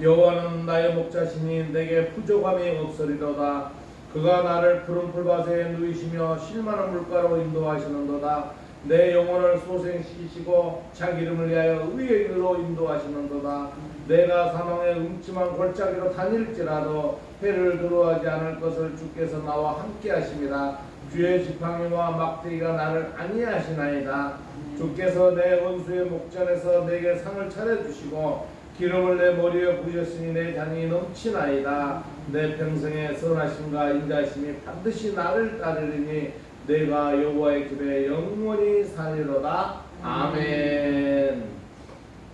여호와는 나의 목자시니 내게 부족함이 없으리로다. 그가 나를 푸른 풀밭에 누이시며 실만한 물가로 인도하시는도다. 내 영혼을 소생시키시고 자기 이름을 위하여 의의 길로 인도하시는도다. 내가 사망의 음침한 골짜기로 다닐지라도 해를 두려워하지 않을 것을 주께서 나와 함께 하심이라. 주의 지팡이와 막대기가 나를 안위하시나이다. 주께서 내 원수의 목전에서 내게 상을 차려주시고 기름을 내 머리에 부으셨으니 내 잔이 넘치나이다. 내 평생의 선하심과 인자심이 반드시 나를 따르리니 내가 여호와의 집에 영원히 살리로다. 아멘.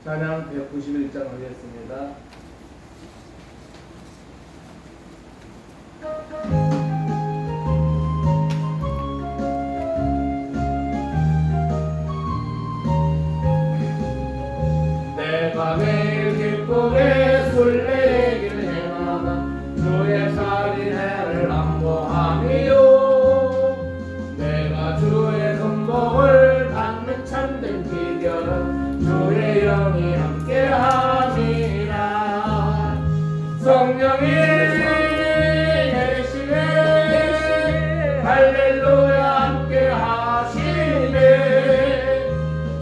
찬양 191장 하겠습니다. 내가 매일 기쁘게 술래길 행하는 주의 살인회를 안보하미요. 내가 주의 금복을 받는 참된 비결은 주의 영이 함께함이라. 성령이 계시네 할렐루야 함께하시네.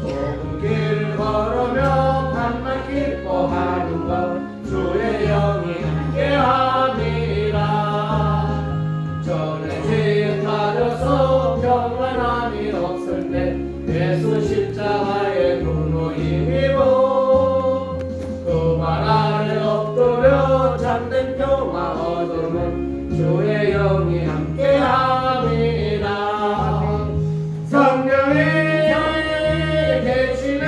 좁은 길을 걸으며 밤낮 기뻐하는 것 주의 영이 함께함이라. 전에 죄에 빠져서 평안함이 없을 때 예수 십자가의 분노 힘입어 그 말 아래 엎드려 참된 평화 얻으면 주의 영이 함께함이라. 성령이 계시네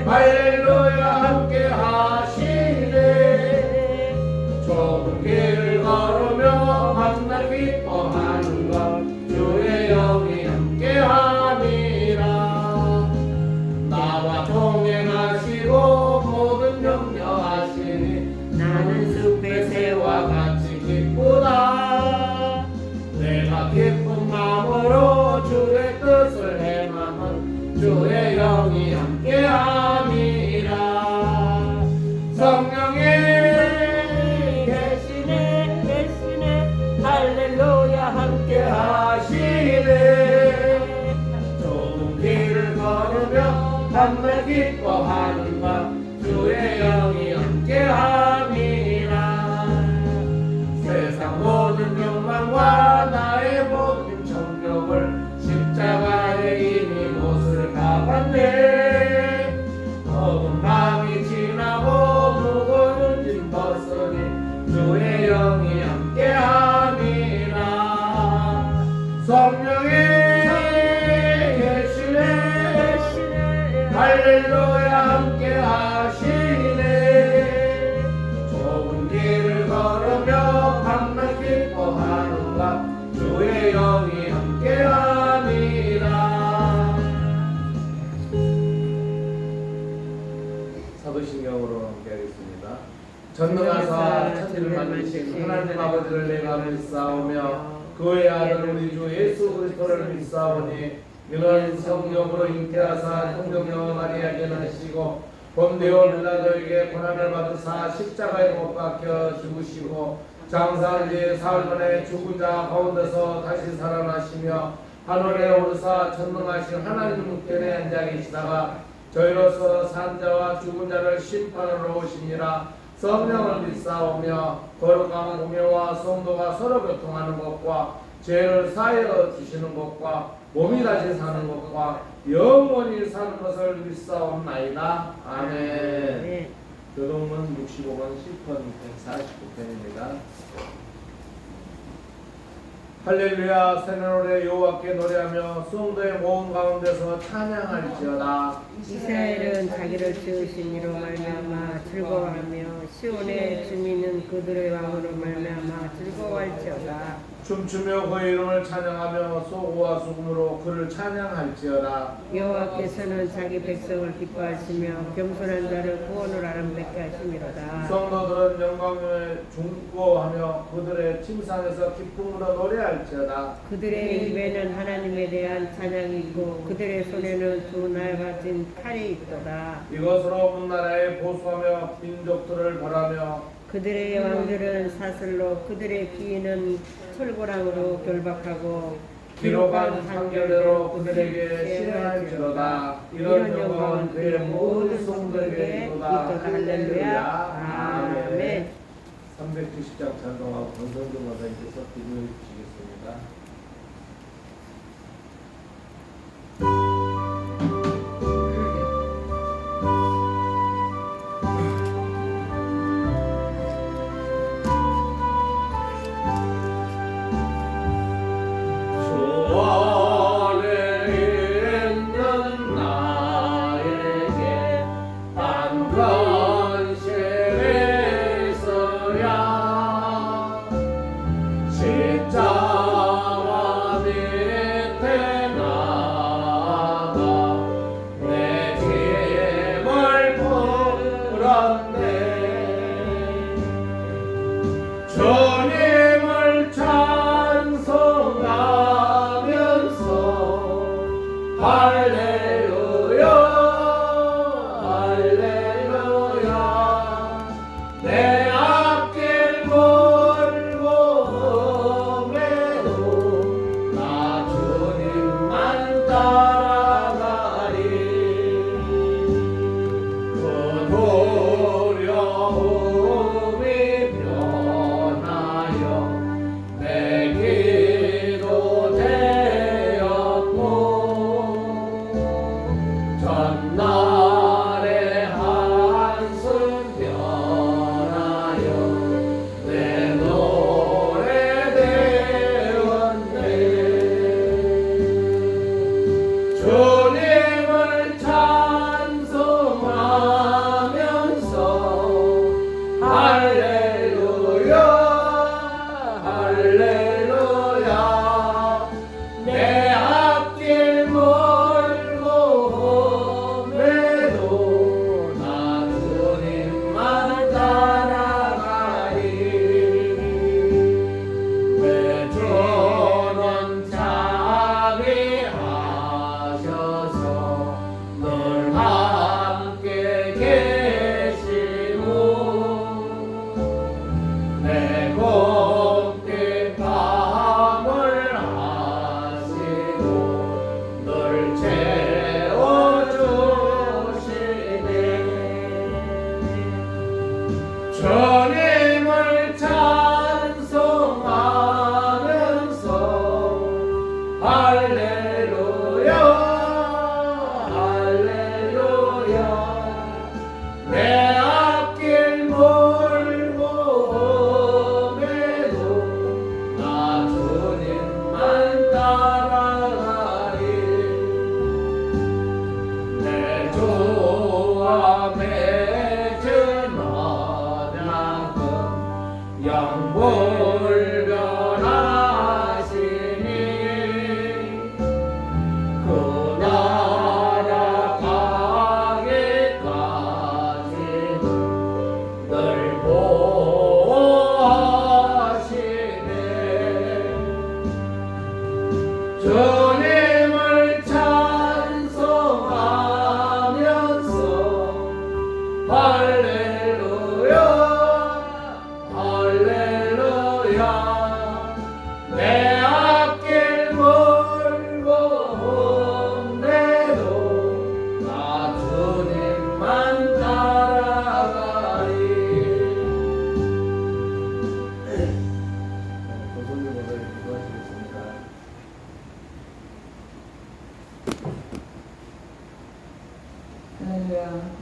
할렐루야 함께하시네. 좁은 길을 걸으며 밤낮 기뻐하는 것 주의 영이 함께함이라. 나와 동행하시고 모든 염려하시니 나는 숲의 새와 같이 기쁘다. 내가 기쁜 마음으로 주의 뜻을 행하면 주의 영이 함께함이라. 성령이 계시네 할렐루야 함께하시네. 좁은 길을 걸으며 밤낮 기뻐하는 것 주의 영이 함께함이라. 세상 모든 욕망과 나의 모든 정욕을 십자가에 이미 못을 박았네. 어두운 밤이 지나고 무거운 짐 벗으니 주의 영이 함께함이라. 성령이 계시네 할렐루야 함께하시네. 좁은 길을 걸으며 밤낮 기뻐하는 것 주의 영이 함께함이라. 사도신경으로 함께하겠습니다. 전능하사 천지를 만드신 하나님 아버지를 내가 믿사오며 그의 아들 우리 주 예수 그리스도를 믿사오니 이는 성령으로 잉태하사 성령여 마리아에게 나시고 본디오 빌라도에게 고난을 받으사 십자가에 못 박혀 죽으시고 장사한 지 사흘 만에 죽은 자 가운데서 다시 살아나시며 하늘에 오르사 전능하신 하나님 우편에 앉아 계시다가 저희로서 산 자와 죽은 자를 심판하러 오시니라. 성령을 믿사오며 거룩한 공예와 성도가 서로 교통하는 것과 죄를 사하여 주시는 것과 몸이 다시 사는 것과 영원히 사는 것을 믿사옵나이다. 아멘. 교동문 65권 10편 149편입니다. 할렐루야. 새는 노래 여호와께 노래하며 성도의 모음 가운데서 찬양할지어다. 이스라엘은 자기를 지으신 이로 말미암아 즐거워하며 시온의 주민은 그들의 왕으로 말미암아 즐거워할지어다. 춤추며 그의 이름을 찬양하며 소고와 수금으로 그를 찬양할지어다. 여호와께서는 자기 백성을 기뻐하시며 겸손한 자를 구원을 아름답게 하심이로다. 성도들은 영광을 중고하며 그들의 침상에서 기쁨으로 노래할지어다. 그들의 입에는 하나님에 대한 찬양이 있고 그들의 손에는 두 날같은 칼이 있도다. 이것으로 문나라에 보수하며 민족들을 벌하며 그들의 왕들은 사슬로 그들의 기인은 철고랑으로 결박하고 기록한 판결대로 그들에게 시행할지로다. 이런 영광은 그의 모든 성도에게 있도다. 할렐루야. 아멘. 370장 찬송하고 권성도 마사님께서 기도해 주시겠습니다.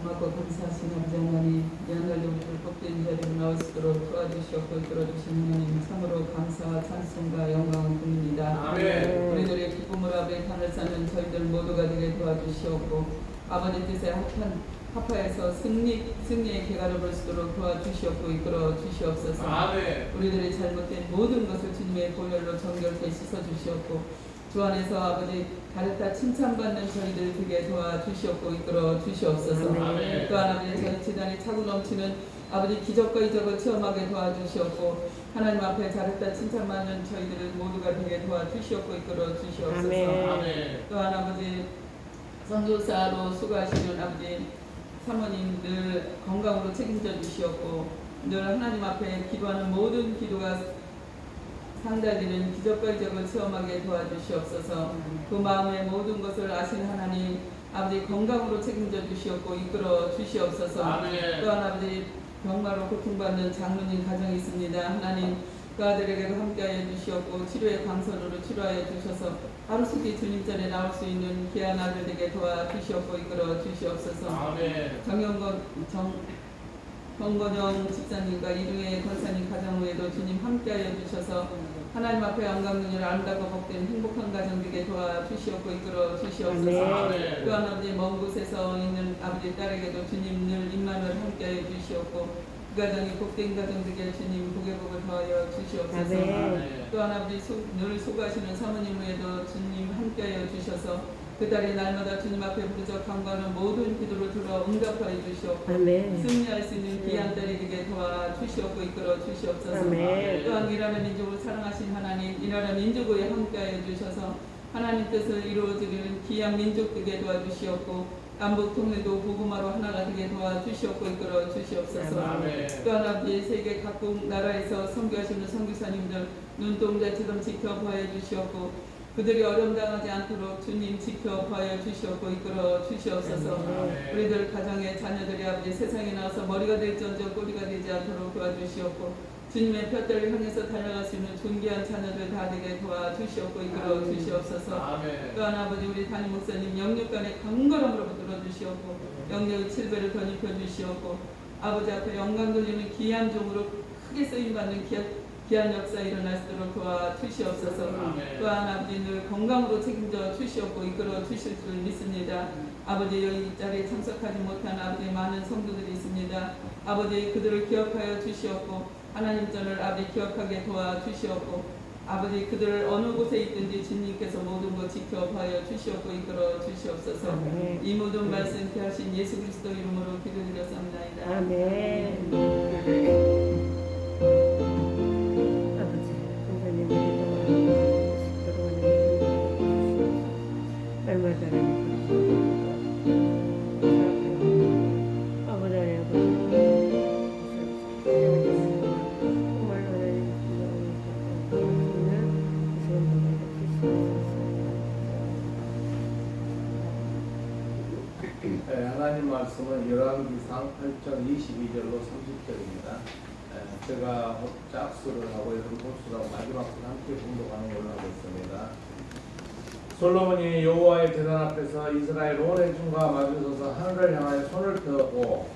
고맙고 감사하신 아버지 하나님, 양날로 우리를 복된 자리로 나올 수 있도록 도와주시옵고 들어주신 하나님 참으로 감사와 찬송과 영광을 드립니다. 아멘. 우리들의 기쁨을 아버지 하늘 사는 저희들 모두가 되게 도와주시옵고 아버지 뜻에 합한 하파에서 승리의 계가를 볼 수 있도록 도와주시옵고 이끌어 주시옵소서. 아멘. 우리들의 잘못된 모든 것을 주님의 보혈로 정결케 씻어주시옵고 주 안에서 아버지 가르타 칭찬받는 저희들 되게 도와주시옵고 이끌어 주시옵소서. 아멘. 또한 아버지 저희 재단이 차고 넘치는 아버지 기적과 이적을 체험하게 도와주시옵고 하나님 앞에 잘했다 칭찬받는 저희들을 모두가 되게 도와주시옵고 이끌어 주시옵소서. 아멘. 또한 아버지 선교사로 수고하시는 아버지 사모님 늘 건강으로 책임져 주시옵고 늘 하나님 앞에 기도하는 모든 기도가 상달되는 기적과 이적을 체험하게 도와주시옵소서. 그 마음의 모든 것을 아신 하나님 아버지 건강으로 책임져 주시옵고 이끌어 주시옵소서. 아멘. 또한 아버지 병마로 고통받는 장로님 가정이 있습니다. 하나님 그 아들에게도 함께하여 주시옵고 치료의 강선으로 치료하여 주셔서 하루속히 주님 전에 나올 수 있는 귀한 아들에게 도와주시옵고 이끌어 주시옵소서. 아멘. 정건영 집사님과 이중의 권사님 가정에도 주님 함께하여 주셔서 하나님 앞에 영광을 아름답고 복된 행복한 가정 되게 도와주시옵고 이끌어 주시옵소서. 아멘. 또한 아버지 먼 곳에서 있는 아버지 딸에게도 주님 늘 임만을 함께하여 주시옵고 그 가정이 복된 가정 되게 주님 복의 복을 더하여 주시옵소서. 아멘. 또한 아버지 늘 수고하시는 사모님에도 주님 함께하여 주셔서 그 딸이 날마다 주님 앞에 부르짖어 간구하는 모든 기도를 들어 응답하여 주시옵고 아멘. 승리할 수 있는 귀한 딸이 되게 도와주시옵고 이끌어 주시옵소서. 아멘. 또한 이 나라 민족을 사랑하신 하나님 이 나라 민족에 함께하여 주셔서 하나님 뜻을 이루어지는 귀한 민족 되게 도와주시옵고 남북 통일도 복음화로 하나가 되게 도와주시옵고 이끌어 주시옵소서. 아멘. 또한 아버지 세계 각국 나라에서 선교하시는 선교사님들 눈동자처럼 지켜봐야 주시옵고 그들이 어려움 당하지 않도록 주님 지켜봐야 주시옵고 이끌어 주시옵소서. 아멘. 우리들 가정의 자녀들이 아버지 세상에 나와서 머리가 될지언정 꼬리가 되지 않도록 도와주시옵고 주님의 뼈대를 향해서 달려갈 수 있는 존귀한 자녀들 다 되게 도와주시옵고 이끌어 주시옵소서. 아멘. 또한 아버지 우리 담임 목사님 영육간의 강건함으로 붙들어 주시옵고 영역의 칠배를 덧입혀 주시옵고 아버지 앞에 영광 돌리는 귀한 종으로 크게 쓰임받는 귀한 역사 일어날 수 있도록 도와주시옵소서. 아멘. 또한 아버지 늘 건강으로 책임져 주시옵고 이끌어 주실 줄 믿습니다. 아버지 여기 자리에 참석하지 못한 아버지 많은 성도들이 있습니다. 아버지 그들을 기억하여 주시옵고 하나님 전을 아버지 기억하게 도와주시옵고 아버지 그들을 어느 곳에 있든지 주님께서 모든 것 지켜봐여 주시옵고 이끌어 주시옵소서. 아멘. 이 모든 말씀 하신 예수 그리스도 이름으로 기도드렸습니다. 아멘. 아버지, 선생님 얼마나 하나님 말씀은 열왕기상 8장 22절로 30절입니다. 제가 짝수를 하고 여러분 홀수라고 마지막 함께 공독하는 걸로 하고 있습니다. 솔로몬이 여호와의 제단 앞에서 이스라엘 온 회중과 마주서서 하늘을 향하여 손을 펴고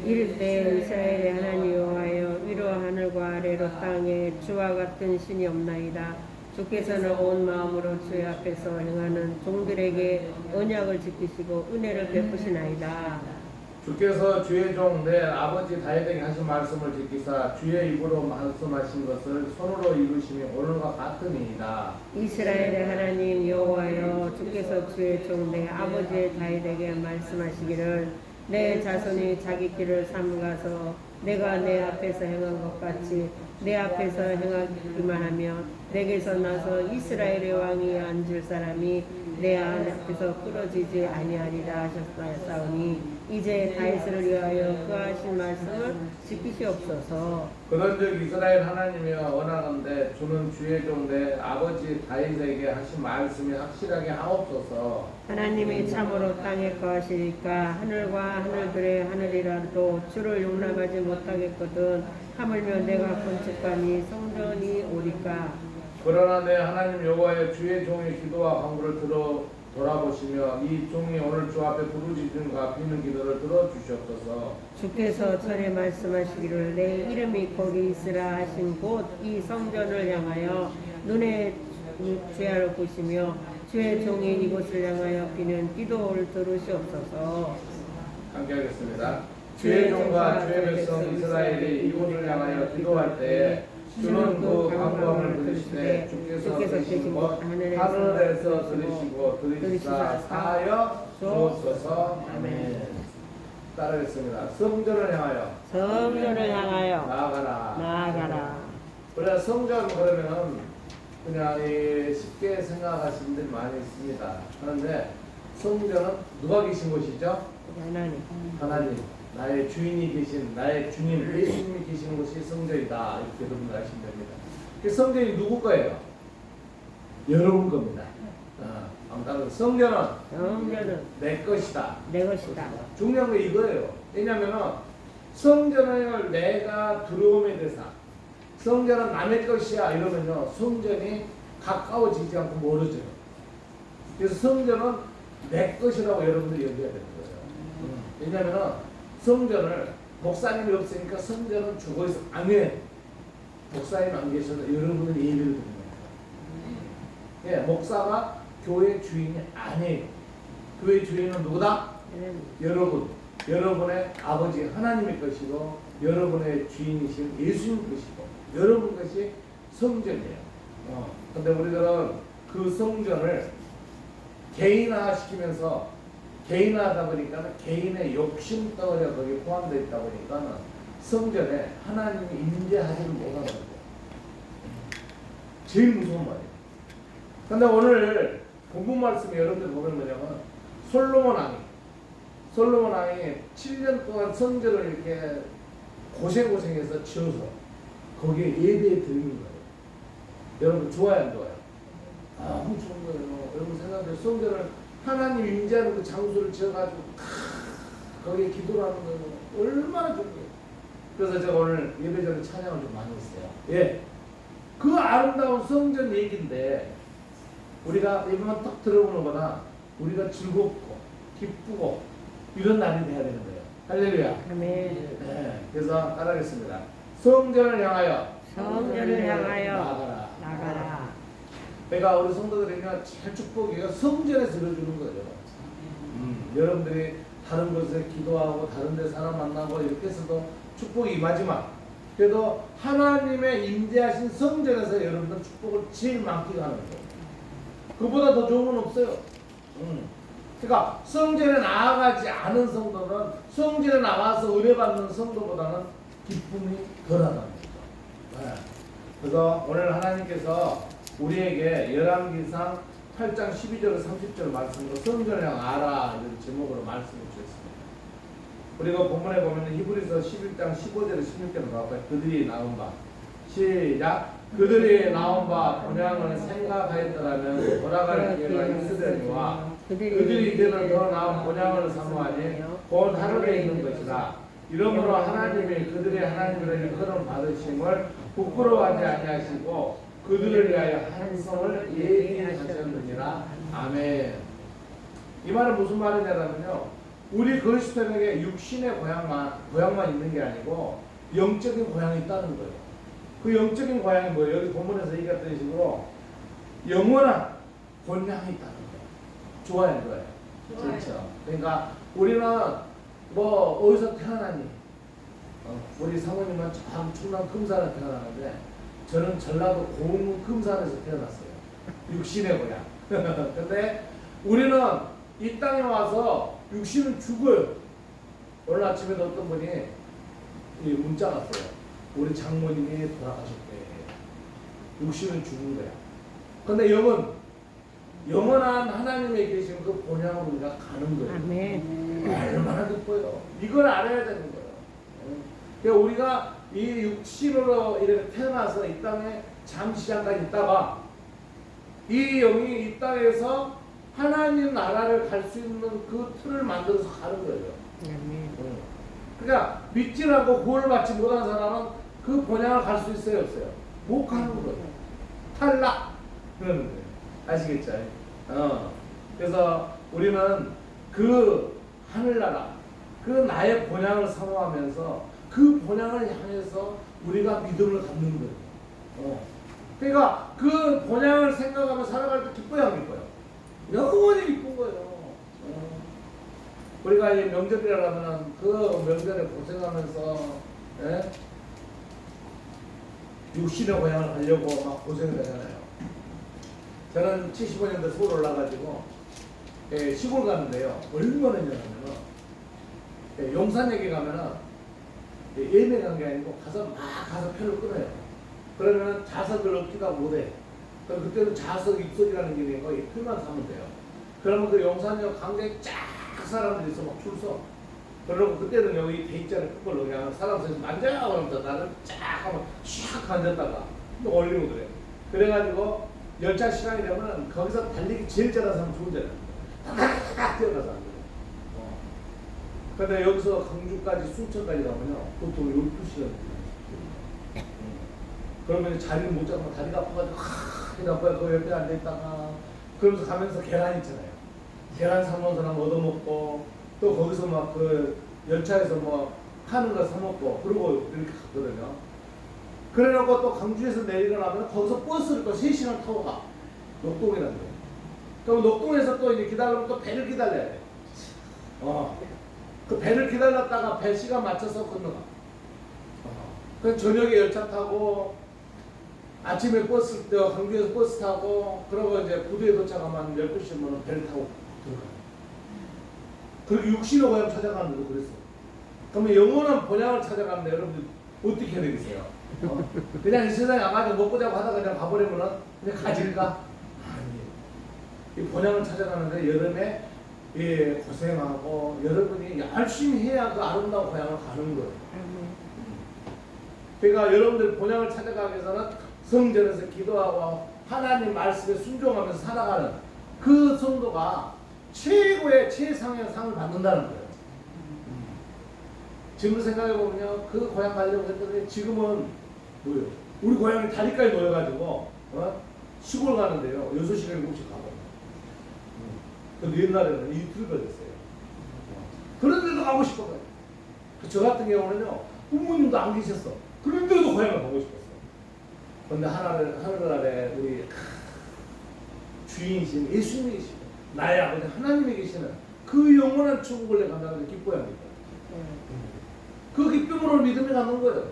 이르되 이스라엘의 하나님 여호와여 위로 하늘과 아래로 땅에 주와 같은 신이 없나이다. 주께서는 온 마음으로 주의 앞에서 행하는 종들에게 언약을 지키시고 은혜를 베푸시나이다. 주께서 주의 종 내 아버지 다윗에게 하신 말씀을 지키사 주의 입으로 말씀하신 것을 손으로 이루심이 오늘과 같으니이다. 이스라엘의 하나님 여호와여 주께서 주의 종 내 아버지 다윗에게 말씀하시기를 내 자손이 자기 길을 삼가서 내가 내 앞에서 행한 것 같이 내 앞에서 행하기만 하며 내게서 나서 이스라엘의 왕이 앉을 사람이 내 앞에서 끊어지지 아니하리라 하셨사오니 이제 다윗을 위하여 그 하신 말씀을 지키시옵소서. 그런즉 이스라엘 하나님이여 원하건대 주는 주의 종 내 아버지 다윗에게 하신 말씀이 확실하게 하옵소서. 하나님이 참으로 땅에 거하시니까 하늘과 하늘들의 하늘이라도 주를 용납하지 못하겠거든 하물며 내가 건축하니 성전이 오리까. 그러나 내 하나님 여호와여 주의 종의 기도와 간구를 돌아보시며 이 종이 오늘 주 앞에 부르짖음과 비는 기도를 들어주시옵소서. 주께서 전에 말씀하시기를 내 이름이 거기 있으라 하신 곳 이 성전을 향하여 눈에 주야를 보시며 주의 종이 이곳을 향하여 비는 기도를 들으시옵소서. 함께 하겠습니다. 주의 종과 주의 백성 이스라엘이 이곳을 향하여 기도할 때 주는 그 간구함을 들으시되 주께서 계신 곳 하늘에서 들으시고 들으시사 사하여 주옵소서. 아멘. 따르겠습니다. 성전을 향하여 성전을 향하여 나아가라. 나아가라. 우리가 성전 그러면 그냥 쉽게 생각하시는 분들이 많이 있습니다. 그런데 성전은 누가 계신 곳이죠? 하나님. 하나님, 나의 주인이 계신, 나의 주님 예수님이 계신 곳이 성전이다. 이렇게 여러분 아시면 됩니다. 그 성전이 누구 거예요? 여러분 겁니다. 아무튼 성전은 내 것이다. 내 것이다. 중요한 건 이거예요. 왜냐면은 성전을 내가 들어오게 되사 성전은 남의 것이야 이러면요 성전이 가까워지지 않고 멀어져요. 그래서 성전은 내 것이라고 여러분들이 여겨야 되는 거예요. 왜냐면은 성전을 목사님이 없으니까 성전은 죽어있어. 아멘. 목사님 안 계셔서 여러분은 예배를 드리는 거예요. 예, 목사가 교회 주인이 아니에요. 교회 주인은 누구다? 여러분. 여러분의 아버지 하나님의 것이고 여러분의 주인이신 예수님 것이고 여러분 것이 성전이에요. 근데 우리들은 그 성전을 개인화시키면서 개인화하다 보니까 개인의 욕심 덩어리가 거기에 포함되어 있다 보니까 성전에 하나님이 임재하지를 못하는 거예요. 제일 무서운 말이에요. 근데 오늘 본문 말씀에 여러분들 보면 뭐냐면 솔로몬 왕이 7년 동안 성전을 이렇게 고생해서 지어서 거기에 예배에 드리는 거예요. 여러분 좋아요 안 좋아요? 너무 좋은 거예요. 여러분 생각해요. 성전을 하나님 임재하는 그 장소를 지어가지고 거기에 기도를 하는 거예요. 얼마나 좋은 거예요. 그래서 제가 오늘 예배 전에 찬양을 좀 많이 했어요. 예, 그 아름다운 성전 얘기인데 우리가 이것만 딱 들어보는 거나 우리가 즐겁고 기쁘고 이런 날이 돼야 되는 거예요. 할렐루야. 아멘. 네, 그래서 따라하겠습니다. 성전을 향하여 나가라. 내가 우리 성도들에게 제일 축복이가 성전에서 이루어주는 거예요. 여러분들이 다른 곳에 기도하고 다른 데 사람 만나고 이렇게 해서도 축복이 임하지만 그래도 하나님의 임재하신 성전에서 여러분들 축복을 제일 만끽하는 거예요. 그보다 더 좋은 건 없어요. 그러니까 성전에 나아가지 않은 성도는 성전에 나가서 은혜받는 성도보다는 기쁨이 덜하다는 거죠. 네. 그래서 오늘 하나님께서 우리에게 열왕기상 8장 12절 30절 말씀으로 성전을 향하라 이런 제목으로 말씀을 주셨습니다. 그리고 본문에 보면 히브리서 11장 15절 16절로 나와요. 그들이 나온 바 시작. 그들이 나온 바 본향을 생각하였더라면 돌아갈 기회가 있으려니와 그들이 이제는 더 나은 본향을 사모하니 곧 하늘에 있는 것이라. 이러므로 하나님이 그들의 하나님으로 일컬음 받으심을 부끄러워하지 아니하시고 그들을 위하여 한 성을 예비하셨느니라. 아멘. 이 말은 무슨 말이냐면요, 우리 그리스도인에게 육신의 고향만 있는 게 아니고 영적인 고향이 있다는 거예요. 그 영적인 고향이 뭐예요? 여기 본문에서 얘기했던 식으로 영원한 본향이 있다는 거예요. 좋아요, 좋아요. 그렇죠. 그러니까 우리는 뭐 어디서 태어나니? 우리 사모님은 참 충남 금산에 태어나는데 저는 전라도 고흥 금산에서 태어났어요. 육신의 고향. 근데 우리는 이 땅에 와서 육신은 죽어요. 오늘 아침에도 어떤 분이 문자 왔어요. 우리 장모님이 돌아가셨대. 육신은 죽은 거야. 근데 영원한 하나님에 계신 그 본향으로 우리가 가는 거예요. 아멘. 얼마나 기뻐요. 이걸 알아야 되는 거예요. 그러니까 우리가 이 육신으로 이렇게 태어나서 이 땅에 잠시 잠깐 있다가 이 영이 이 땅에서 하나님 나라를 갈 수 있는 그 틀을 만들어서 가는 거예요. 아멘. 그러니까 믿지 않고 구원을 받지 못한 사람은 그 본향을 갈 수 있어요, 없어요? 못 가는 거예요. 탈락. 그러는 거예요. 아시겠죠? 그래서 우리는 그 하늘나라, 그 나의 본향을 사모하면서 그 본향을 향해서 우리가 믿음을 갖는 거예요. 그러니까 그 본향을 생각하며 살아갈 때 기뻐야 안 기뻐요? 영원히 기쁜 거예요. 우리가 이 명절이라 하면은 그 명절에 고생하면서 예? 육신의 고향을 가려고 막 고생을 하잖아요. 저는 75년도 서울 올라가지고 예, 시골 가는데요. 얼마나 했냐면은 예, 용산역에 가면은 예, 예매 간 게 아니고 가서 표를 끊어요. 그러면 좌석을 얻기가 못해. 그럼 그때는 좌석 입석이라는 게 있는 거 표만 사면 돼요. 그러면 그 용산역 강당에 쫙 사람들이 있어 막 줄 서. 그러고 그때는 여기 대입자를 큰 걸로 그냥 사람 서서 앉아 그러면서 나는 쫙 하면 슉 앉았다가 또 올리고 그래. 그래가지고 열차 시간이 되면 거기서 달리기 제일 잘하는 사람 좋은잖아요. 딱 뛰어가서 앉아요. 근데 여기서 강주까지 순천까지 가면요 보통 12시간 그러면 자리를 못 잡고 다리가 아파가지고 다리가 아파요. 그 옆에 앉아있다가 그러면서 가면서 계란 있잖아요. 계란 사먹은 사람 얻어먹고 또 거기서 막 그 열차에서 뭐 하는 거 사먹고 그러고 이렇게 갔거든요. 그래놓고 또 강주에서 내리고 나면 거기서 버스를 또 3시간 타고 가. 녹동이라는 거. 그럼 녹동에서 또 이제 기다리면 또 배를 기다려야 돼. 그 배를 기다렸다가 배 시간 맞춰서 건너가. 그 저녁에 열차 타고 아침에 버스 강주에서 버스 타고 그러고 이제 부두에 도착하면 12시면 배를 타고 들어가요. 그렇게 육신의 고향 찾아가는 데도 그랬어. 그러면 영원한 본향을 찾아가는데 여러분들 어떻게 해야 되겠어요? 그냥 이 세상에 와가지고 먹고 자고 하다가 그냥 가버리면은 그냥 가질까? 아니. 이 본향을 찾아가는데 여름에 예, 고생하고 여러분이 열심히 해야 그 아름다운 고향을 가는 거예요. 그러니까 여러분들 본향을 찾아가기 위해서는 성전에서 기도하고 하나님 말씀에 순종하면서 살아가는 그 성도가 최고의 최상의 상을 받는다는 거예요. 지금 생각해보면요, 그 고향 가려고 했더니 지금은 뭐예요? 우리 고향이 다리까지 놓여가지고 시골 가는데요 6시간 7시간 가거든요. 근데 옛날에는 이틀 걸렸어요. 그런데도 가고 싶어요. 저 같은 경우는요 부모님도 안 계셨어. 그런데도 고향을 가고 싶었어. 그런데 하늘 아래 우리 주인이신 예수님이시고 나의 아버지 하나님이 계시는 그 영원한 천국을 내가 간다고 기뻐야 합니다. 그 기쁨으로 믿음이 가는 거예요.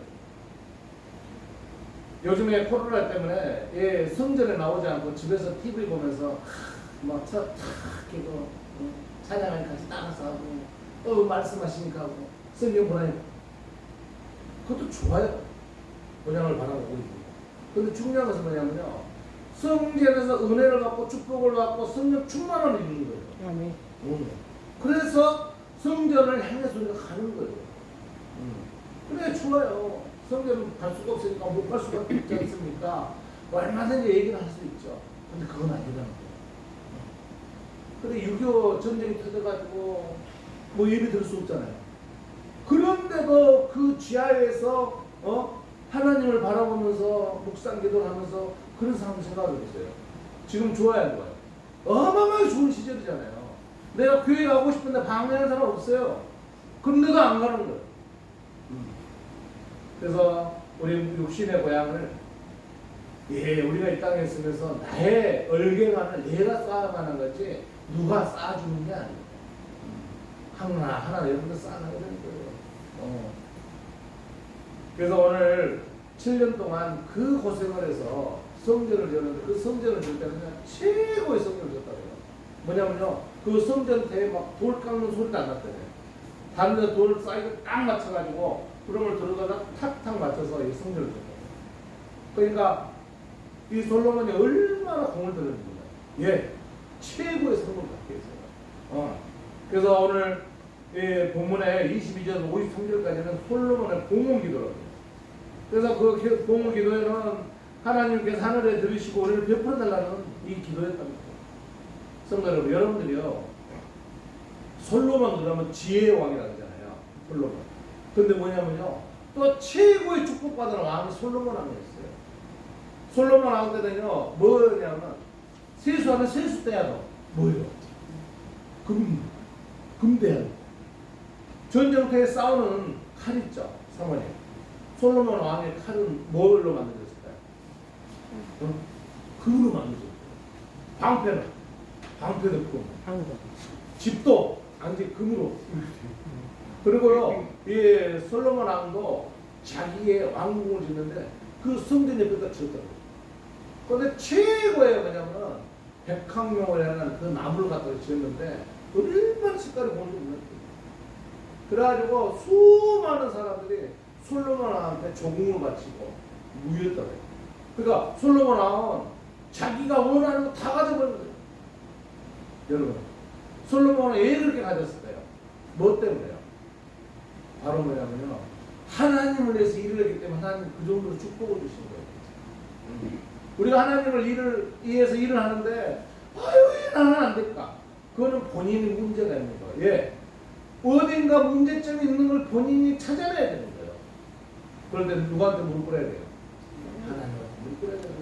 요즘에 코로나 때문에 예, 성전에 나오지 않고 집에서 TV 보면서 막 탁 끼고 찬양을 같이 따라서 하고 말씀하시니까 하고 성경 보내니까 그것도 좋아요. 본향을 바라보고 있고. 근데 중요한 것은 뭐냐면요 성전에서 은혜를 받고 축복을 받고 성령 충만을 이루는 거예요. 아멘. 그래서 성전을 향해서 우리가 가는 거예요. 그래 좋아요. 성전은 갈 수가 없으니까 못 갈 수가 있지 않습니까? 얼마든지 얘기를 할 수 있죠. 근데 그건 아니라는 거예요. 근데 6.25 전쟁이 터져가지고 뭐 예배 들 수 없잖아요. 그런데도 그 지하에서 하나님을 바라보면서 묵상 기도를 하면서 그런 사람 생각을 해보세요. 지금 좋아야 하는 거예요. 어마어마하게 좋은 시절이잖아요. 내가 교회 가고 싶은데 방해하는 사람 없어요. 그런데도 안 가는 거예요. 그래서 우리 육신의 고향을 예, 우리가 이 땅에 있으면서 나의 얼개만을 내가 쌓아가는 거지 누가 쌓아주는 게 아니에요. 하나 여러분들 쌓아가야 되는 거예요. 그래서 오늘 7년 동안 그 고생을 해서 성전을 지었는데 그 성전을 지을 때는 최고의 성전을 지었다고요. 뭐냐면요 그 성전대에 막 돌 깎는 소리도 안 났대요. 다른 데 돌 사이즈 딱 맞춰가지고 구름을 들어가다 탁탁 맞춰서 이 성전을 지었다. 그러니까 이 솔로몬이 얼마나 공을 들였는가. 예, 최고의 성을 갖게 했어요. 그래서 오늘 예, 본문에 22절 53절까지는 솔로몬의 공헌 기도라고요. 그래서 그 공헌 기도에는 하나님께서 하늘에 들으시고 우리를 베풀어 달라는 이 기도였답니다. 성도 여러분, 여러분들이요 솔로몬 그러면 지혜의 왕이라고 하잖아요. 솔로몬. 근데 뭐냐면요 또 최고의 축복받은 왕이 솔로몬 왕이었어요. 솔로몬 왕 때는요 뭐냐면 세수하면 세수대야도 뭐예요? 금대야도. 전쟁터에 싸우는 칼 있죠, 사모님. 솔로몬 왕의 칼은 뭘로 만들어졌을까요? 금으로 만들어졌어요. 방패도 금. 집도 단지 금으로. 그리고요, 이 솔로몬 왕도 자기의 왕궁을 짓는데 그 성전 옆에다 지었더라고요. 그런데 최고의 뭐냐면 백학명이라는 그 나무를 갖다 지었는데 얼마나 색깔이 고운지 몰랐어요. 그래가지고 수많은 사람들이 솔로몬 왕한테 조공을 바치고 무였더래요. 그러니까 솔로몬 왕은 자기가 원하는 거 다 가져버린 거예요. 여러분, 솔로몬은 왜 그렇게 가졌을까요? 뭐 때문에요? 바로 뭐냐면요, 하나님을 위해서 일을 했기 때문에 하나님 그 정도로 축복을 주신 거예요. 우리가 하나님을 위해서 일을 하는데 아유 왜 나는 안 될까? 그거는 본인이 문제가 있는 거예요. 예. 어딘가 문제점이 있는 걸 본인이 찾아내야 되는 거예요. 그럴 때 누구한테 무릎 꿇어야 돼요? 하나님한테 무릎 꿇어야 돼요.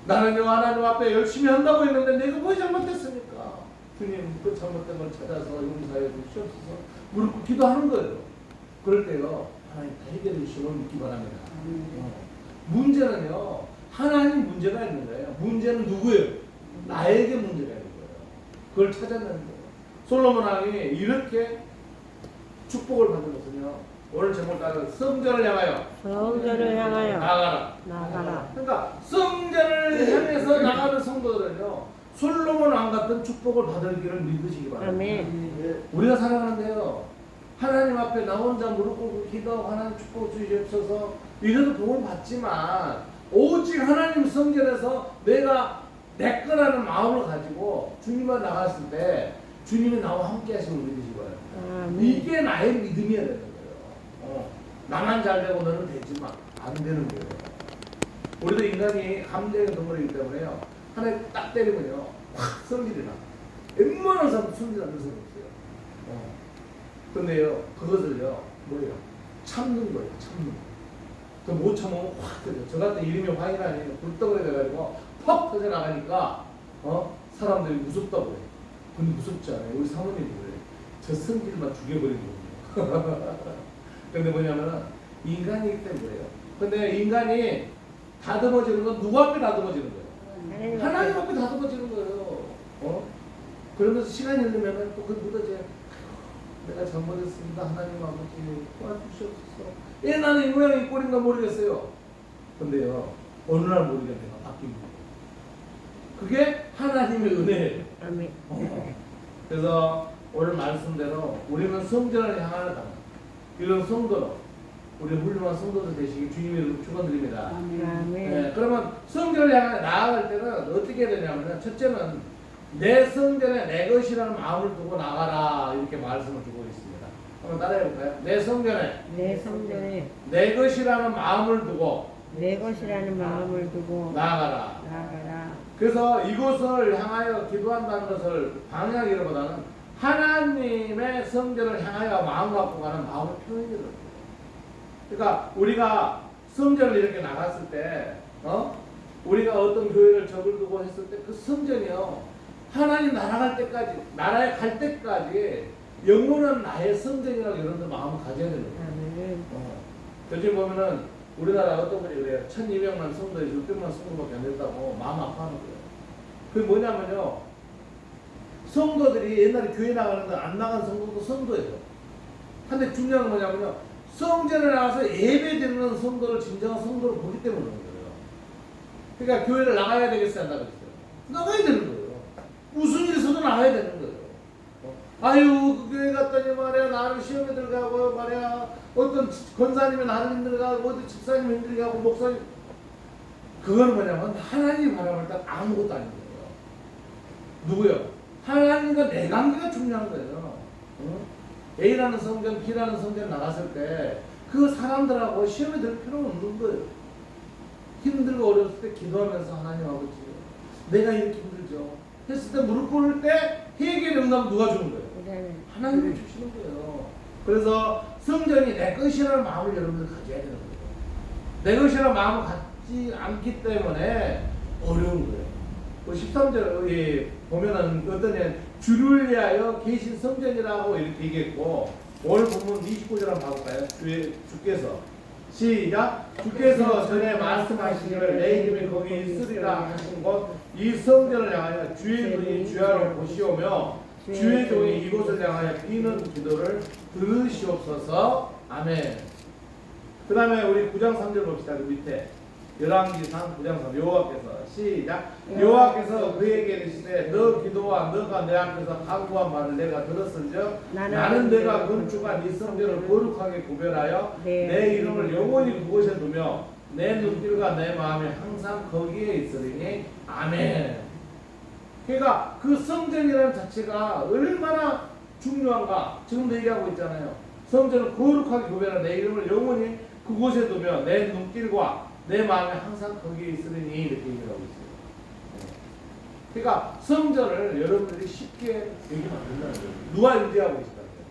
나는요 하나님 앞에 열심히 한다고 했는데 내가 뭐 잘못했습니까? 주님 그 잘못된 걸 찾아서 용서해 주시옵소서 무릎 꿇고 기도하는 거예요. 그럴 때요 하나님 다 해결해 주시면 믿기 바랍니다. 문제는요 하나님 문제가 있는 거예요. 문제는 누구예요? 나에게 문제가 있는 거예요. 그걸 찾아내는 거예요. 솔로몬 왕이 이렇게 축복을 받은 것은요 오늘 제목 따라 성전을 향하여 성전을 향하여 나가라. 나가라. 그러니까 성전을 향해서 나가는 성도들은요 솔로몬 왕 같은 축복을 받을 길을 믿으시기 바랍니다. 아멘. 우리가 살아가는데요 하나님 앞에 나 혼자 무릎 꿇고 기도하고 하나님 축복 주시옵소서 이래도 복을 받지만 오직 하나님 성전에서 내가 내 거라는 마음을 가지고 주님과 나갔을 때 주님이 나와 함께 하심을 믿으시기 바랍니다. 아멘. 이게 나의 믿음이어야 되는 거예요. 나만 잘 되고 너는 되지만 안 되는 거예요. 우리도 인간이 감정의 덩어리이기 때문에요. 하나님 딱 때리면요. 확 성질이 나. 웬만한 사람 성질 안 나는 사람 없어요. 근데요. 그것을요. 뭐예요? 참는 거예요. 참는 거. 그 못 참으면 확 터져. 저 같은 이름이 화인 아니에요. 불덩어리 돼가지고 퍽 터져 나가니까 사람들이 무섭다고 해요. 근데 무섭지 않아요. 우리 사모님이 그래요. 저 성질만 죽여버린 거예요. 근데 뭐냐면은 인간이기 때문에 그래요. 근데 인간이 다듬어지는 건 누구 앞에 다듬어지는 거예요? 하나님 앞에 다듬어지는 거예요. 그러면서 시간이 흐르면 또 그 묻어져요. 내가 잘못했습니다. 하나님 아버지 도와주시옵소서. 예, 나는 이 모양이 꼴인가 모르겠어요. 근데요 어느 날 모르게 내가 바뀝니다. 그게 하나님의 은혜예요. 아멘. 그래서 오늘 말씀대로 우리는 성전을 향하는 강 이런 성도로 우리 훌륭한 성도들 되시기 주님의 이름으로 축원드립니다. 아멘. 네, 그러면 성전을 향해 나아갈 때는 어떻게 해야 되냐면 첫째는 내 성전에 내 것이라는 마음을 두고 나가라 이렇게 말씀을 주고 있습니다. 한번 따라해 볼까요? 내 성전에 내 성전에 내 것이라는 마음을 두고 내 것이라는 마음을 두고 나아가라. 나아가라. 그래서 이곳을 향하여 기도한다는 것을 방향이라보다는 하나님의 성전을 향하여 마음 갖고 가는 마음을 표현해야 돼요. 그러니까 우리가 성전을 이렇게 나갔을 때, 우리가 어떤 교회를 적을 두고 했을 때 그 성전이요 하나님 나라 갈 때까지, 나라에 갈 때까지 영원한 나의 성전이라고 여러분들 마음을 가져야 되는 거예요. 아멘. 요즘 보면은 우리나라 어떤 분이 그래요. 1200만 성도에 600만 성도밖에 안 됐다고 마음 아파하는 거예요. 그게 뭐냐면요. 성도들이 옛날에 교회 나가는데 안 나간 성도도 성도예요. 근데 중요한 건 뭐냐면요. 성전에 나가서 예배 드리는 성도를 진정한 성도로 보기 때문에 그런 거예요. 그러니까 교회를 나가야 되겠어요? 안 나가겠어요? 나가야 되는 거예요. 무슨 일이 있어도 나가야 되는 거예요. 아유, 그 교회 갔더니 말이야, 나를 시험에 들어가고 말이야, 어떤 권사님이 나를 힘들어가고, 어떤 집사님 힘들어가고, 목사님. 그거는 뭐냐면 하나님 바람을 딱 아무것도 아닌 거예요. 누구요? 하나님과 내 관계가 중요한 거예요. A라는 성전, B라는 성전 나갔을 때 그 사람들하고 시험에 들 필요는 없는 거예요. 힘들고 어려웠을 때 기도하면서 하나님 아버지 내가 이렇게 힘들죠. 했을 때 무릎 꿇을 때 해결의 응답 누가 주는 거예요? 하나님이 주시는 거예요. 그래서 성전이 내 것이라는 마음을 여러분들 가져야 되는 거예요. 내 것이라는 마음을 갖지 않기 때문에 어려운 거예요. 13절 보면은 어떤 애 주를 위하여 계신 성전이라고 이렇게 얘기했고 오늘 본문 29절 한번 봐볼까요? 주께서 시작 주께서 전에 말씀하시기를 내 이름이 거기 있으리라 하신 곳 이 성전을 향하여 주의 눈이 주야로 보시오며 주의 종이 이곳을 향하여 비는 기도를 들으시옵소서. 아멘. 그 다음에 우리 9장 3절 봅시다. 그 밑에 열왕기상 9장 3절 여호와께서 시작. 여호와께서 그에게 이르시되 너 기도와 너가 내 앞에서 간구한 말을 내가 들었은즉 나는 내가 건축한 이 성전을 거룩하게 구별하여 내 이름을 영원히 그곳에 두며 내 눈길과 내 마음이 항상 거기에 있으리니 아멘. 그러니까 그 성전이라는 자체가 얼마나 중요한가 지금도 얘기하고 있잖아요. 성전을 거룩하게 구별하여 내 이름을 영원히 그곳에 두며 내 눈길과 내 마음이 항상 거기에 있으리니 이렇게 얘기하고 있어요. 그러니까 성전을 여러분들이 쉽게 얘기하면 안 된다는 거예요. 누가 인지하고 계시다는 거예요?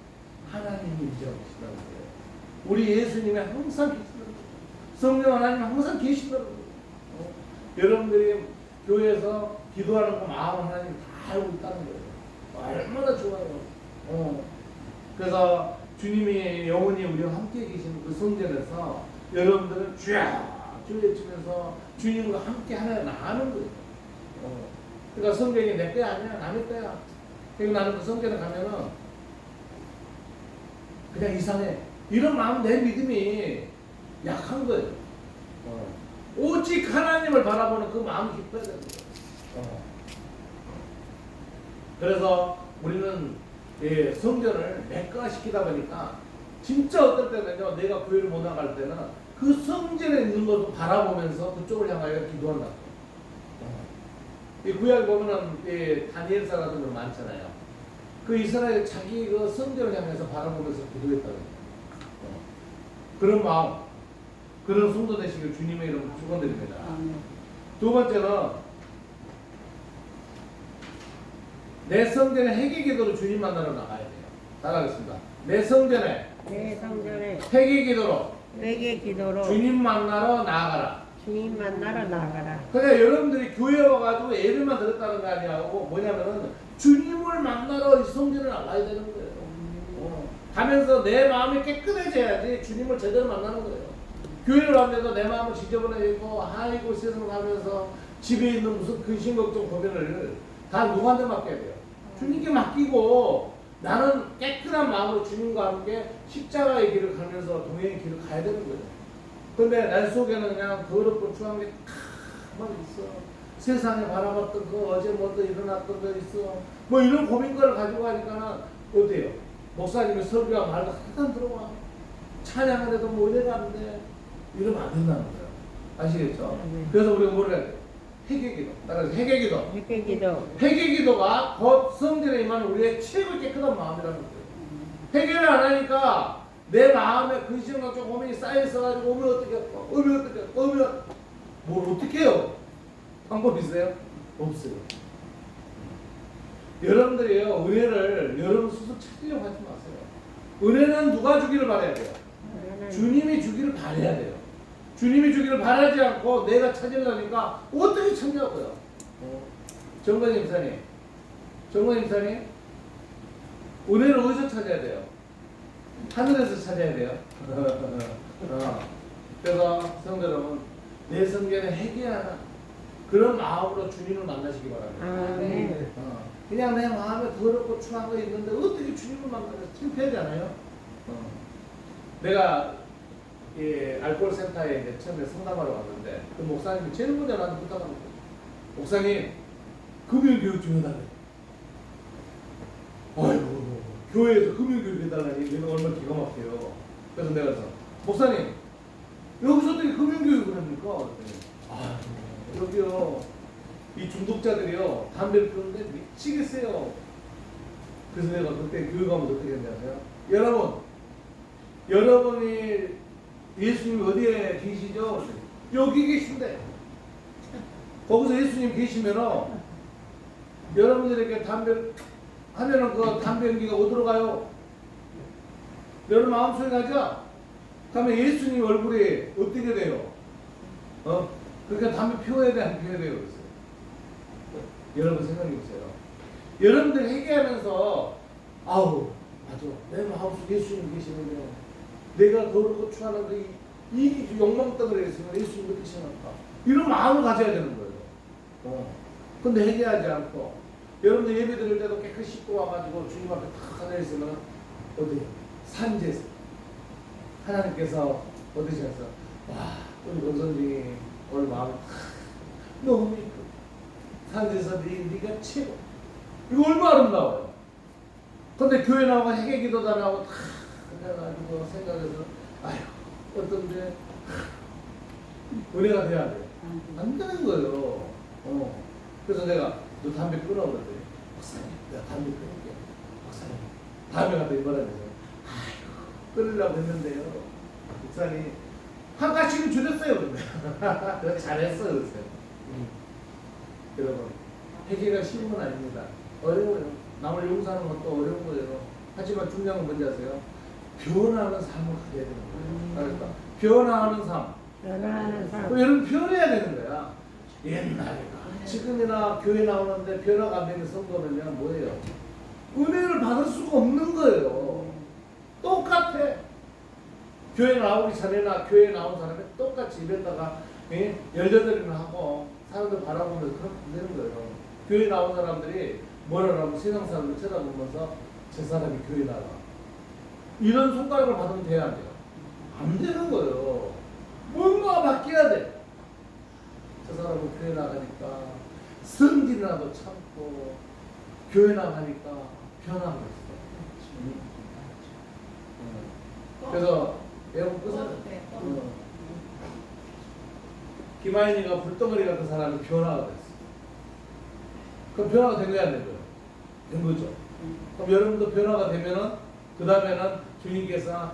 하나님이 인지하고 계시다는 거예요. 우리 예수님이 항상 계시다는 거예요. 성령 하나님 항상 계시다는 거예요. 여러분들이 교회에서 기도하는 그 마음 하나님 다 알고 있다는 거예요. 얼마나 좋아요. 그래서 주님이 영원히 우리와 함께 계시는 그 성전에서 여러분들은 주야 주 외치면서 주님과 함께 하나님 나가는 거예요. 그러니까 성전이 내 때 아니야 남의 때야. 그리고 나는 그 성전에 가면은 그냥 이상해. 이런 마음 내 믿음이 약한 거예요. 오직 하나님을 바라보는 그 마음이 기뻐야 되는 거예요. 그래서 우리는 성전을 매가시키다 보니까 진짜 어떨 때는요, 내가 교회를 못 나갈 때는 그 성전에 있는 것을 바라보면서 그쪽을 향하여 기도한다. 이 구약에 보면은 다니엘서 같은 거 많잖아요. 그 이스라엘 자기 그 성전을 향해서 바라보면서 기도했다는 거예요. 그런 마음, 그런 성도 되시길 주님의 이름으로 축원드립니다. 두 번째는 내 성전에 회개기도로 주님 만나러 나가야 돼요. 따라하겠습니다. 내 성전에 회개기도로 주님 만나러 나아가라. 주님 만나러 나가라. 그러니까 여러분들이 교회 와가지고 예배만 들었다는 거 아니고 뭐냐면은 주님을 만나러 이 성전을 나가야 되는 거예요. 가면서 내 마음이 깨끗해져야지 주님을 제대로 만나는 거예요. 교회를 왔는데도 내 마음은 지저분해지고 아이고 세상 가면서 집에 있는 무슨 근심 걱정 고민을 다 누구한테 맡겨야 돼요? 주님께 맡기고 나는 깨끗한 마음으로 주님과 함께 십자가의 길을 가면서 동행의 길을 가야 되는 거예요. 근데 날 속에는 그냥 더럽고 추한 게 가만히 있어. 세상에 바라봤던 그 어제 뭐또 일어났던 거 있어. 뭐 이런 고민거를 가지고 가니까는 어때요? 목사님의 설교와 말도 항상 들어와. 찬양을 해도 뭐 은혜가 안 돼. 이러면 안 된다는 거예요. 아시겠죠? 그래서 우리가 뭐를 해야 돼요? 회개기도. 따라서 회개기도. 회개기도가 곧 성전에 임하는 우리의 최고 깨끗한 마음이라는 거예요. 회개를 안 하니까 내 마음에 근심과 좀 고민이 쌓여 있어가지고 오면 어떻게 할까? 오면 뭘 어떻게 해요? 방법 있어요? 없어요. 여러분들이요, 은혜를 여러분 스스로 찾으려고 하지 마세요. 은혜는 누가 주기를 바라야 돼요? 주님이 주기를 바라야 돼요. 주님이 주기를 바라지 않고 내가 찾으려니까 어떻게 찾냐고요? 정건희 임사님, 은혜를 어디서 찾아야 돼요? 하늘에서 찾아야 돼요. 그래서 성도 여러분, 내 성전에 회개하는 그런 마음으로 주님을 만나시기 바랍니다. 그냥 내 마음에 더럽고 추한 거 있는데 어떻게 주님을 만나서 창피하잖아요. 내가 알코올 센터에 이제 처음에 상담하러 왔는데 그 목사님이 제일 먼저 나한테 부탁합니다. 목사님, 금요교육 좀 해달래요. 아이고, 교회에서 금요교육 해달라니 내가 얼마나 기가 막혀요. 그래서 내가 그래서 목사님, 여기서 어떻게 금요교육을 합니까? 여기요, 이 중독자들이요 담배를 피우는데 미치겠어요. 그래서 내가 그때 교육하면서 어떻게 했냐면, 여러분이 예수님 어디에 계시죠? 여기 계신데 거기서 예수님 계시면은 여러분들에게 담배 하면은 그 담배 연기가 어디로 가요? 여러분 마음속에 가죠? 그러면 예수님 얼굴이 어떻게 돼요? 그러니까 담배 피워야 돼, 안 피워야 돼요? 그랬어요. 여러분 생각해 보세요. 여러분들 회개하면서 아우 맞아, 내 마음속에 예수님 계시는데요. 내가 더럽고 추하는 이 욕망덩어리에 있으면 예수님 어떻게 생각할까? 이런 마음을 가져야 되는 거예요. 근데 회개하지 않고 여러분들 예배 드릴 때도 깨끗이 씻고 와가지고 주님 앞에 탁 하나 있으면 어디요? 산제에서 하나님께서 어디셔서 와 우리 권선징이 오늘 마음이 너무 이쁘 산제에서 네가 최고 이거 얼마나 아름다워요. 근데 교회 나오고 회개기도 다 나오고 다 해가지고 생각해서 아휴 어떤데 은혜가 돼야 돼. 안 되는 거예요. 그래서 내가 너 담배 끊어 그랬더니 목사님 내가 담배 끊을게. 목사님 다음에 갔더니 뭐라 그래서 아이고 끊으려고 했는데요. 목사님 한 가지는 줄였어요. 근데 잘했어 그랬어요. 여러분 회개가 쉬운 건 아닙니다. 어려워요. 남을 용서하는 것도 어려운 거예요. 하지만 중요한 건 뭔지 아세요? 변화하는 삶을 가져야 되는 거예요. 그러니까 변화하는 삶. 변화하는 삶. 여러분 변해야 되는 거야. 옛날이나 지금이나 교회 나오는데 변화가 안 되는 성도면요 뭐예요? 은혜를 받을 수가 없는 거예요. 똑같아. 교회 나오기 전에나 교회 나온 사람이 똑같이 입에다가 18이나 하고 사람들 바라보면서 그렇게 안 되는 거예요. 교회 나온 사람들이 뭐라 하면 세상 사람들 쳐다보면서 저 사람이 교회 나가. 이런 손가락을 받으면 돼야 안 돼요? 안 되는 거예요. 뭔가 바뀌어야 돼. 저 사람은 교회 나가니까 성질이라도 참고 교회 나가니까 변한 거 있어. 그래서 여러분 끝은 김하인이가 불덩어리 같은 사람이 변화가 됐어. 그럼 변화가 된 거야 안 된 거야? 된 거죠. 그럼 여러분도 변화가 되면은 그 다음에는 주님께서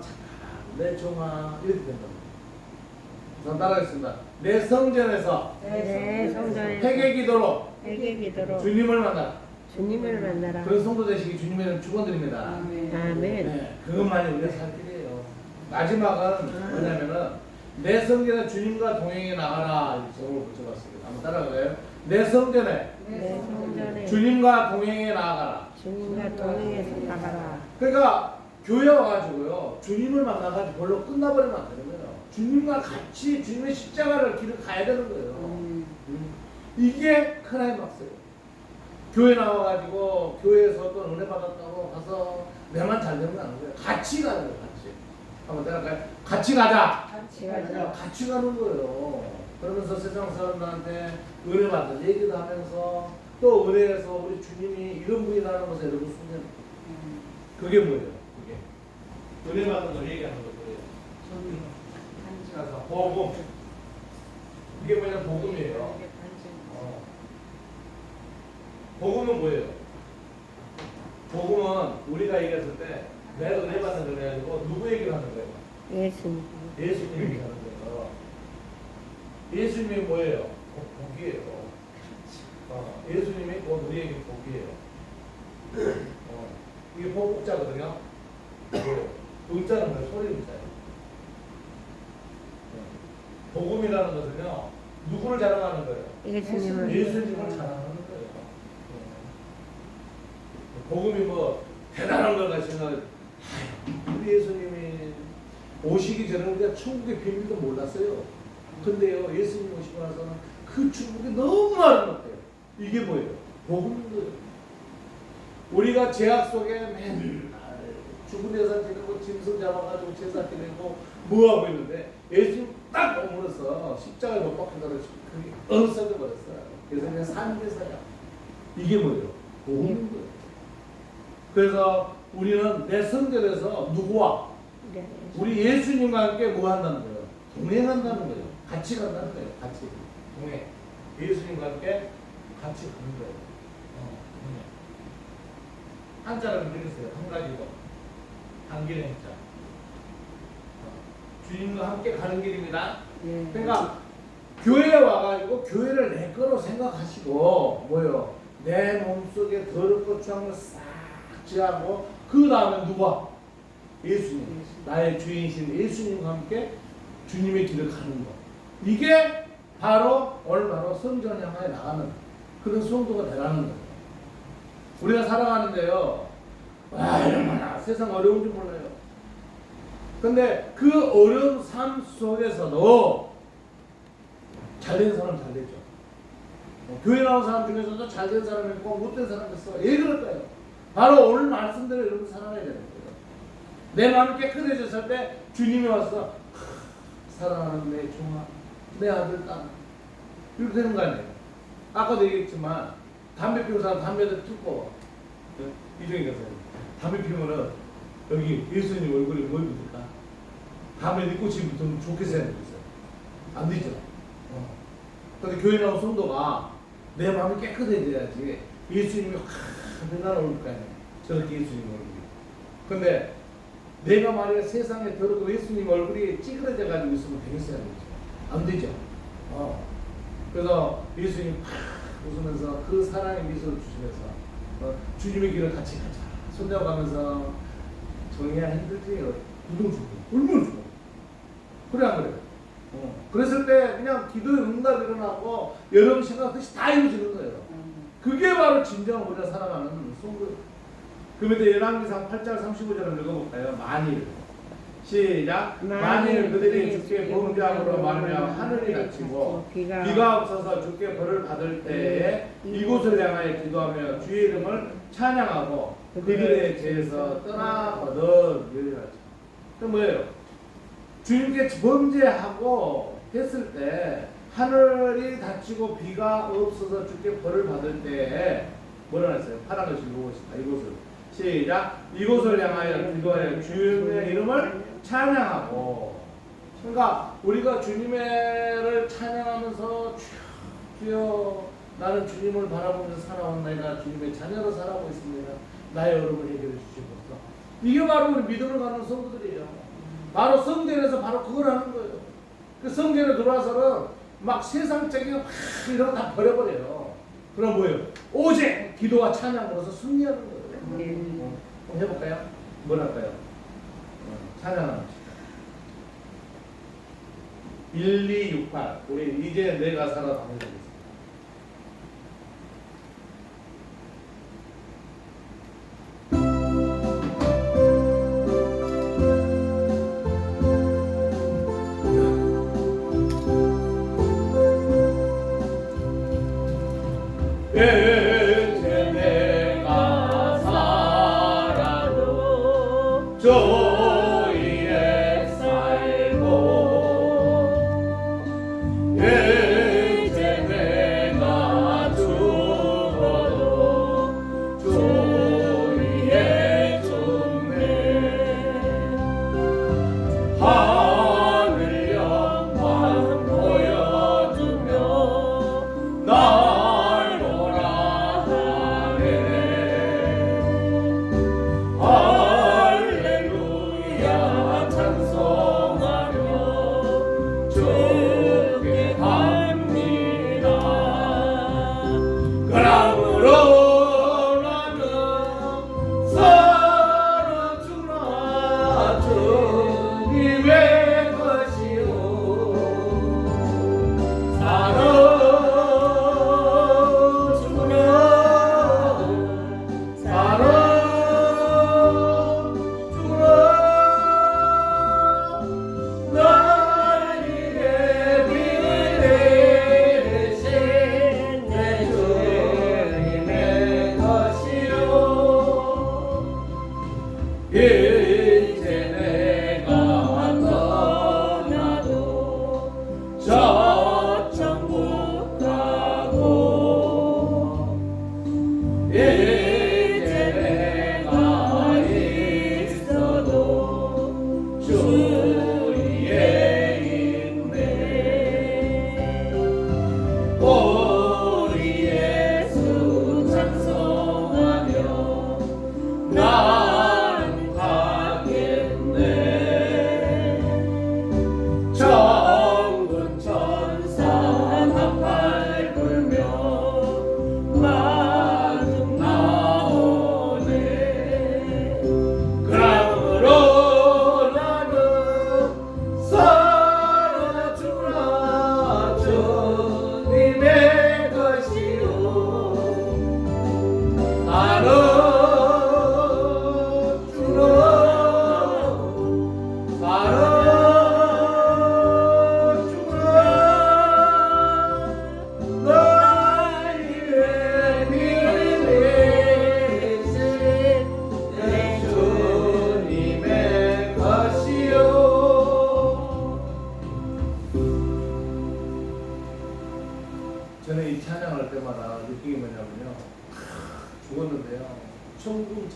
내 종아 이렇게 된다. 우선 따라하겠습니다. 내 성전에서 회개 기도로 주님을 만나라. 주님을 만나라. 그런 성도 되시기 주님의 이름 축원드립니다. 아멘. 네, 그것만이 우리가 살 길이에요. 마지막은 뭐냐면은 내 성전에 주님과 동행해 나가라. 이 제목을 붙여봤습니다. 한번 따라가요. 내 성전에 주님과 동행해 나가라. 주님과 동행해서 나가라. 그러니까 교회 와가지고요 주님을 만나가지고 별로 끝나버리면 안 되는 거예요. 주님과 같이 주님의 십자가를 길을 가야 되는 거예요. 이게 크나이 박스예요. 교회 나와가지고 교회에서 또 은혜 받았다고 가서 내만 잘 되는 거 아니고요. 같이 가는 거예요. 같이. 한번 따라갈까요? 같이 가자. 같이 가는 거예요. 그러면서 세상 사람들한테 은혜 받은 얘기도 하면서 또 은혜에서 우리 주님이 이런 분이라는 것을 여러분 숨겨요. 그게 뭐예요? 그게 은혜 받은 걸 얘기하는 거예요. 그래서 복음. 이게 뭐냐면 복음이에요. 복음은 뭐예요? 복음은 우리가 얘기했을 때 내가 은혜 받는 걸 해가지고 누구 얘기를 하는 거예요? 예수님. 예수님 얘기하는 거예요. 예수님이 뭐예요? 복이에요. 예수님이 곧 우리에게 복이에요. 이게 복자거든요. 음자는 뭐예요? 소리 음자예요. 복음이라는 것은요 누구를 자랑하는 거예요? 예수님을 자랑하는 거예요. 복음이 뭐 대단한 걸 가지면 우리 예수님이 오시기 전에 우리가 천국의 비밀도 몰랐어요. 근데요 예수님 오시고 나서는 그 천국이 너무 아름답대요. 이게 뭐예요? 복음인 거예요. 우리가 죄악 속에 맨날 죽은 예산 지내고 짐승 잡아가지고 제사 지내고 뭐하고 있는데 예수님 딱 오므로서 십자가에 못 박혀서 그게 없어져 버렸어요. 그래서 그냥 산제사야. 이게 뭐예요? 복음인 거예요. 그래서 우리는 내 성전에서 누구와? 우리 예수님과 함께 뭐 한다는 거예요? 동행한다는 거예요. 같이 간다는 거예요. 같이 동행. 예수님과 함께 같이 가는 거예요. 한자를 드리세요. 한 가지로. 한 길의 행자. 주님과 함께 가는 길입니다. 그러니까 교회에 와가지고 교회를 내 거로 생각하시고 뭐요? 내 몸속에 더럽고 추한 걸 싹 제하고 그 다음에 누가? 예수님. 나의 주인이신 예수님과 함께 주님의 길을 가는 거. 이게 바로 얼마로 성전 향하에 나가는 그런 성도가 되라는 거예요. 우리가 살아가는데요. 얼마나 세상 어려운지 몰라요. 근데 그 어려운 삶 속에서도 잘된 사람 잘 되죠. 교회 나온 사람 중에서도 잘된 사람이 있고 못된 사람이 있어. 왜 그럴까요? 바로 오늘 말씀대로 여러분 살아가야 되는 거예요. 내 마음이 깨끗해졌을 때 주님이 와서 사랑하는 내 종아, 내 아들 딸 이렇게 되는 거 아니에요. 아까도 얘기했지만 담배 피우는 사람 담배를 피우고 이종이 가서 담배 피우면은 여기 예수님 얼굴이 보입니까? 담배 네 꽃이 붙으면 좋겠어요? 안 되죠. 근데 교회 나온 성도가 내 마음이 깨끗해져야지 예수님이 확 나올 거 아니에요. 저렇게 예수님 얼굴이. 근데 내가 만약에 세상에 들어도 예수님 얼굴이 찌그러져 가지고 있으면 되겠어요? 안 되죠. 그래서 예수님 팍 웃으면서 그 사랑의 미소를 주시면서 주님의 길을 같이 가자 손잡아가면서 정해야 힘들지. 우동 주고 얼마나 주고 그래 안 그래? 그랬을 때 그냥 기도의 응답이 일어나고 여러분 생각듯이 다 이루어지는 거예요. 그게 바로 진정 우리가 살아가는 성도. 그러면 열왕기상 8장 35절을 읽어볼까요? 만일 시작. 만일 그들이 주께 범죄함으로 말하며 하늘이 닫히고 비가 없어서 주께 벌을 받을 때에 이곳을 향하여 기도하며 주의 이름을 찬양하고 그들의 죄에서 떠나거든. 그 뭐예요? 주님께 범죄하고 했을 때 하늘이 닫히고 비가 없어서 주께 벌을 받을 때에 뭐라 했어요? 파란 것을 읽어봅시다. 이곳을 시작. 이곳을 향하여 기도하여 주님의 이름을 찬양하고. 그러니까 우리가 주님을 찬양하면서 주여 나는 주님을 바라보면서 살아온나이다. 주님의 자녀로 살아오고 있습니다. 나의 어려움을 해결해 주시옵소서. 이게 바로 우리 믿음을 가는 성도들이에요. 바로 성전에서 바로 그걸 하는 거예요. 그 성전에 들어와서는 막 세상적인 막 이런 거 다 버려버려요. 그럼 뭐예요? 오직 기도와 찬양으로서 승리하는 거예요. 한번 해볼까요? 뭘 할까요? 찬양하는 1268 우리 이제 내가 살아 담아드리겠습니다. 이제 내가 살아도 조의에 살고 이제 내가 죽어도 조의에 죽네. 하늘 영광 보여주며 날 보라 하네. 할렐루야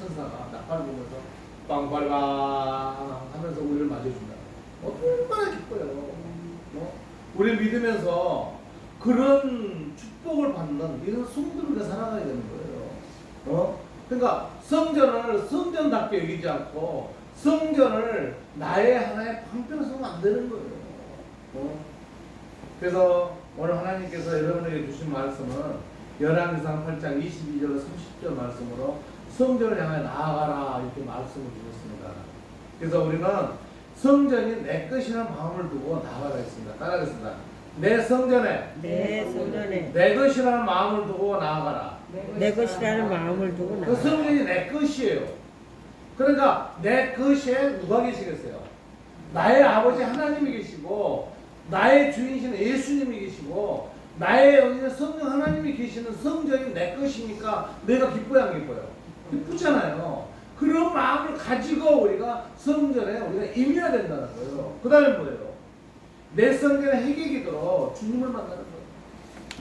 천사가 나팔 보면서 빵빨빵 하면서 우리를 맞아준다. 얼마나 기뻐요. 우리 믿으면서 그런 축복을 받는 이런 성도로 살아가야 되는 거예요. 그러니까 성전답게 여기지 않고 성전을 나의 하나의 방편으로 쓰면 안 되는 거예요. 그래서 오늘 하나님께서 여러분에게 주신 말씀은 열왕기상 8장 22절 30절 말씀으로 성전을 향해 나아가라 이렇게 말씀을 주셨습니다. 그래서 우리는 성전이 내 것이라는 마음을 두고 나아가라 했습니다. 따라하겠습니다. 내 성전에 내 것이라는 마음을 두고 나아가라. 내 것이라는 마음을 두고 그 나아가라. 성전이 내 것이에요. 그러니까 내 것에 누가 계시겠어요? 나의 아버지 하나님이 계시고 나의 주인이신 예수님이 계시고 나의 성령 하나님이 계시는 성전이 내 것이니까 내가 기뻐야 안 기뻐요? 기쁘잖아요. 그런 마음을 가지고 우리가 성전에 우리가 임해야 된다는 거예요. 그 다음에 뭐예요? 내 성전의 핵이기도록 주님을 만나는 거예요.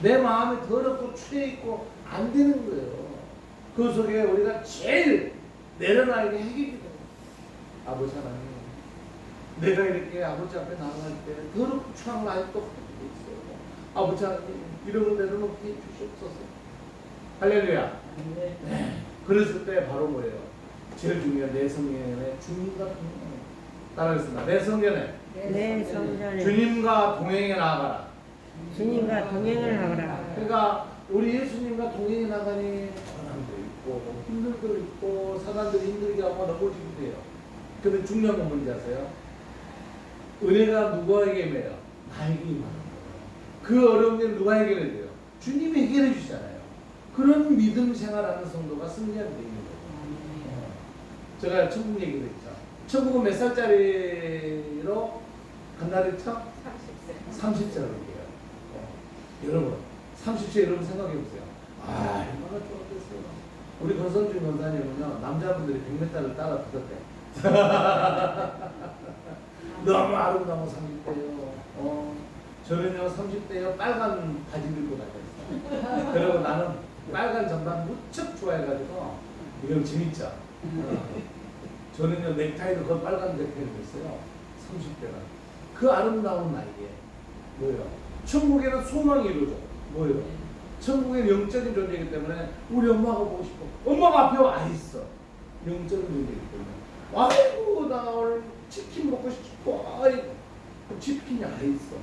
내 마음이 더럽고 추해있고 안 되는 거예요. 그 속에 우리가 제일 내려놔야 게 핵이기도 아버지 하나님, 내가 이렇게 아버지 앞에 나아갈 때 더럽고 추한 걸 아직도 가지고 있어요. 아버지 하나님, 이런 걸 내려놓게 주시옵소서. 할렐루야. 네. 그랬을 때 바로 뭐예요? 제일 중요한 내 성전에 주님과 동행하는. 따라하겠습니다. 내 성전에 주님과 동행해 나아가라. 주님과 동행을 하라. 그러니까 우리 예수님과 동행해 나가니 고난도 있고 힘들 때도 있고 사람들이 힘들게 하고 넘어지기도 해요. 근데 중요한 건 뭔지 아세요? 은혜가 누구에게 임해요? 나에게 임하는 거예요. 그 어려운 일 누가 해결해야 돼요? 주님이 해결해 주시잖아요. 그런 믿음 생활하는 성도가 승리하게 되는 거예요. 제가 천국 얘기도 했죠. 천국은 몇 살짜리로 간다고 했죠? 30세로 얘기해요. 여러분 30세 여러분 생각해 보세요. 아 얼마나 좋았겠어요. 우리 권성준 권사님은요 남자분들이 100m를 따라 붙었대. 너무 아름다운 30대요. 저는요 30대요 빨간 바지를 입고 다녔어요. 그리고 나는 빨간 전반 무척 좋아해가지고 이건 재밌죠. 저는요 넥타이도 그 빨간 넥타이를 했어요. 30대가 그 아름다운 나이에 뭐예요? 천국에는 소망이 이루어져. 뭐예요? 천국의 영적인 존재이기 때문에 우리 엄마가 보고 싶어. 엄마가 앞에 와 있어. 영적인 존재이기 때문에. 아이고 나 오늘 치킨 먹고 싶어. 아이고 치킨이 안 있어.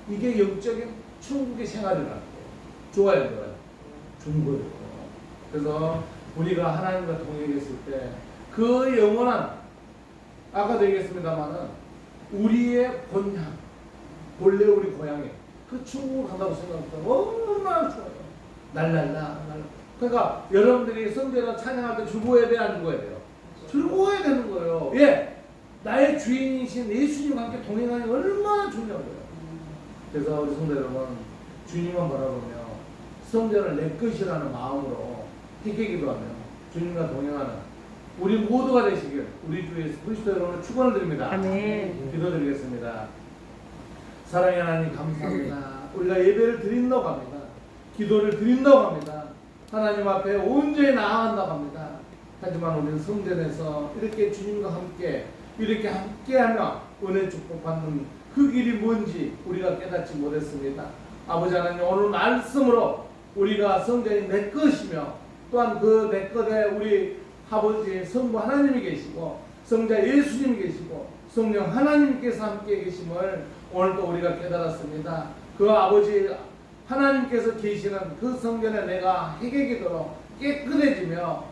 이게 영적인 천국의 생활이라고. 좋아요, 좋아요. 좋은 거예요. 그래서 우리가 하나님과 동행했을 때 그 영원한 아까도 얘기했습니다만은 우리의 본향 본래 우리 고향에 그 천국을 간다고 생각하면 얼마나 좋아요. 날랄라. 그러니까 여러분들이 성전에 찬양할 때 즐거워야 돼, 안 즐거워야 돼요? 즐거워야 되는 거예요. 예, 나의 주인이신 예수님과 함께 동행하는 게 얼마나 중요해요. 그래서 우리 성도 여러분 주님만 바라보며 성전을 내 것이라는 마음으로 택하기도 하며 주님과 동행하는 우리 모두가 되시길 우리 주 예수 그리스도 여러분을 축원을 드립니다. 아멘. 기도드리겠습니다. 사랑의 하나님 감사합니다. 우리가 예배를 드린다고 합니다. 기도를 드린다고 합니다. 하나님 앞에 온전히 나아간다고 합니다. 하지만 우리는 성전에서 이렇게 주님과 함께 이렇게 함께하며 은혜 축복받는 그 길이 뭔지 우리가 깨닫지 못했습니다. 아버지 하나님 오늘 말씀으로 우리가 성전이 내 것이며 또한 그 내 것에 우리 아버지 성부 하나님이 계시고 성자 예수님이 계시고 성령 하나님께서 함께 계심을 오늘도 우리가 깨달았습니다. 그 아버지 하나님께서 계시는 그 성전에 내가 해결되도록 깨끗해지며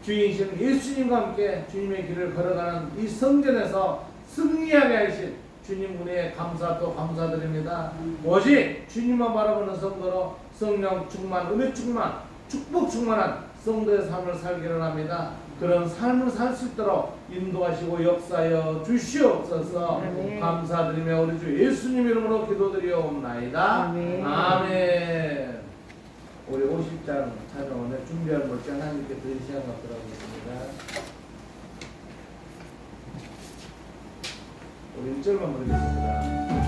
주인이신 예수님과 함께 주님의 길을 걸어가는 이 성전에서 승리하게 하신 주님 은혜에 감사 또 감사드립니다. 오직 주님만 바라보는 성도로 성령 충만, 은혜 충만, 축복 충만한 성도의 삶을 살기를 합니다. 그런 삶을 살 수 있도록 인도하시고 역사하여 주시옵소서. 아멘. 감사드리며 우리 주 예수님 이름으로 기도드리옵나이다. 아멘. 아멘. 우리 50장 찬양원에 준비한 물장 하나님께 드릴 시간 갖도록 하겠습니다. 우리 1절만 부르겠습니다.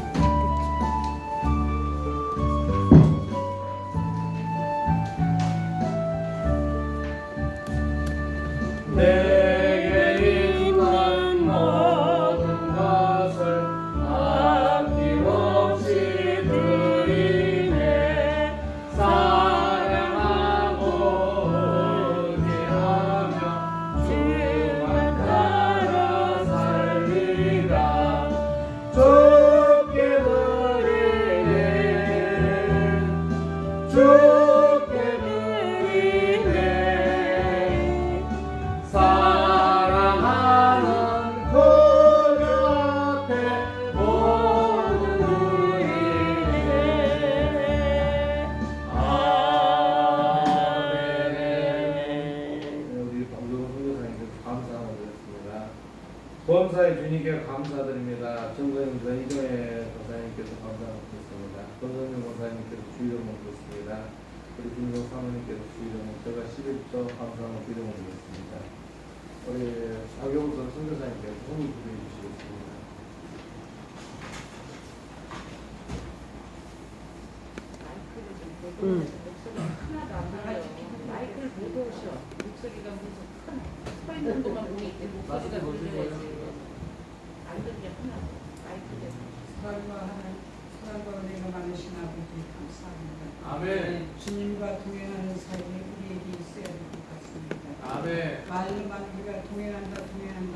내 용사의 주님께 감사드립니다. 정선입니다. 이정혜 목사님께서 감사드리겠습니다. 권선영 목사님께서 주의를 먹겠습니다. 우리 김용 사모님께서 주의를 먹, 제가 11조 감사하는 주의를 먹겠습니다. 우리 박영선 선교사님께서 손을 부여해 주시겠습니다. 목소리가 하나도 안 들려. 마이크를 못 오셔. 목소리가 무슨 서 있는 동안 보니 목소리가 들려야지. 안 들려 하나도. 마이크 사랑과 은혜가 많으신 아버지 감사합니다. 아멘. 주님과 동행하는 삶이 우리에게 있어야 될 것 같습니다. 아멘. 말로만 우리가 동행한다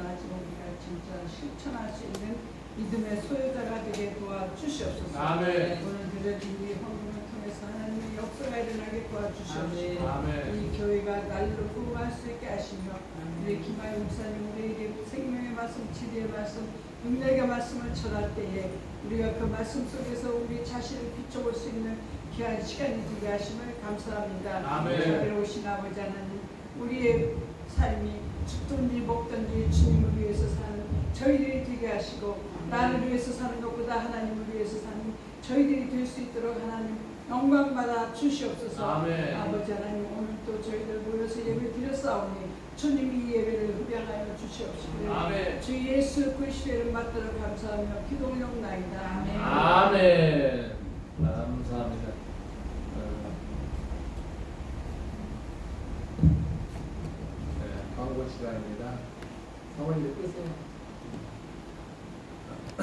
하지만 우리가 진짜 실천할 수 있는 믿음의 소유자가 되게 도와주시옵소서. 아멘. 오늘 드려진 이 헌금을 통해서 하나님의 역사가 일어나게 도와주시옵소서. 아멘. 이 교회가 날로 부흥할 수 있게 하시며 우리 김하영 목사님 우리에게 생명의 말씀, 지혜의 말씀, 능력의 말씀을 전할 때에 우리가 그 말씀 속에서 우리 자신을 비춰볼 수 있는 귀한 시간이 되게 하심을 감사합니다. 아멘. 자비로 오신 아버지 하나님, 우리의 삶이 죽든지 먹든지 주님을 위해서 사는 저희들이 되게 하시고, 나를 위해서 사는 것보다 하나님을 위해서 사는 저희들이 될 수 있도록 하나님 영광받아 주시옵소서. 아멘. 아버지 하나님, 오늘 또 저희들 모여서 예배 드렸사오니 주님이 이 예배를 흡양하여 주시옵시고, 아멘. 주 예수 그리스도의 이름 받들어 감사하며 기도하옵나이다. 아멘. 아멘. 감사합니다. 네, 광고 시간입니다. 사모님 끄세요.